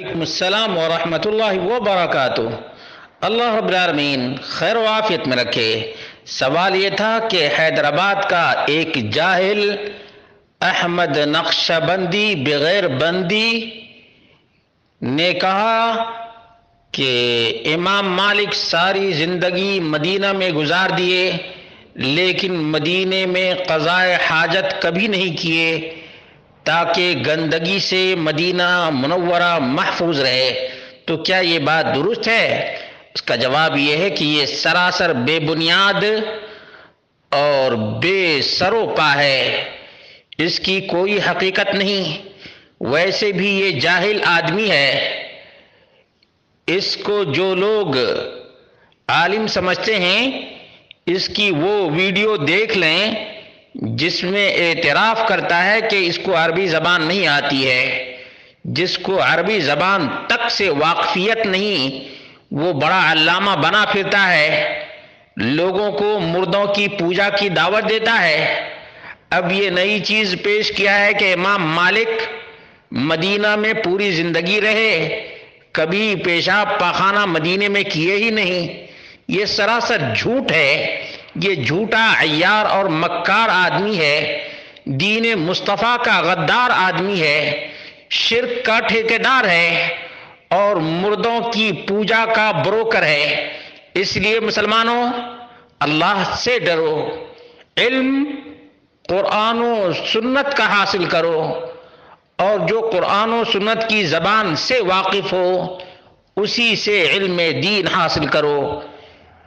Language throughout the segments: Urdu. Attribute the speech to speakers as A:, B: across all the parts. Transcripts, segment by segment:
A: وعلیکم السلام ورحمۃ اللہ وبرکاتہ۔ اللہ رب العالمین خیر و عافیت میں رکھے۔ سوال یہ تھا کہ حیدرآباد کا ایک جاہل احمد نقشبندی بغیر بندی نے کہا کہ امام مالک ساری زندگی مدینہ میں گزار دیے لیکن مدینے میں قضائے حاجت کبھی نہیں کیے تاکہ گندگی سے مدینہ منورہ محفوظ رہے، تو کیا یہ بات درست ہے؟ اس کا جواب یہ ہے کہ یہ سراسر بے بنیاد اور بے سر و پا ہے، اس کی کوئی حقیقت نہیں۔ ویسے بھی یہ جاہل آدمی ہے، اس کو جو لوگ عالم سمجھتے ہیں اس کی وہ ویڈیو دیکھ لیں جس میں اعتراف کرتا ہے کہ اس کو عربی زبان نہیں آتی ہے۔ جس کو عربی زبان تک سے واقفیت نہیں وہ بڑا علامہ بنا پھرتا ہے، لوگوں کو مردوں کی پوجا کی دعوت دیتا ہے۔ اب یہ نئی چیز پیش کیا ہے کہ امام مالک مدینہ میں پوری زندگی رہے، کبھی پیشاب پاخانہ مدینے میں کیے ہی نہیں۔ یہ سراسر جھوٹ ہے، یہ جھوٹا عیار اور مکار آدمی ہے، دین مصطفیٰ کا غدار آدمی ہے، شرک کا ٹھیکیدار ہے اور مردوں کی پوجا کا بروکر ہے۔ اس لیے مسلمانوں اللہ سے ڈرو، علم قرآن و سنت کا حاصل کرو اور جو قرآن و سنت کی زبان سے واقف ہو اسی سے علم دین حاصل کرو۔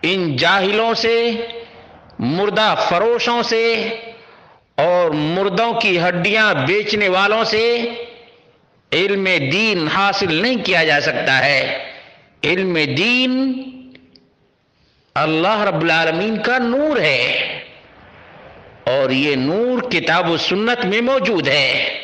A: ان جاہلوں سے، مردہ فروشوں سے اور مردوں کی ہڈیاں بیچنے والوں سے علم دین حاصل نہیں کیا جا سکتا ہے۔ علم دین اللہ رب العالمین کا نور ہے اور یہ نور کتاب و سنت میں موجود ہے۔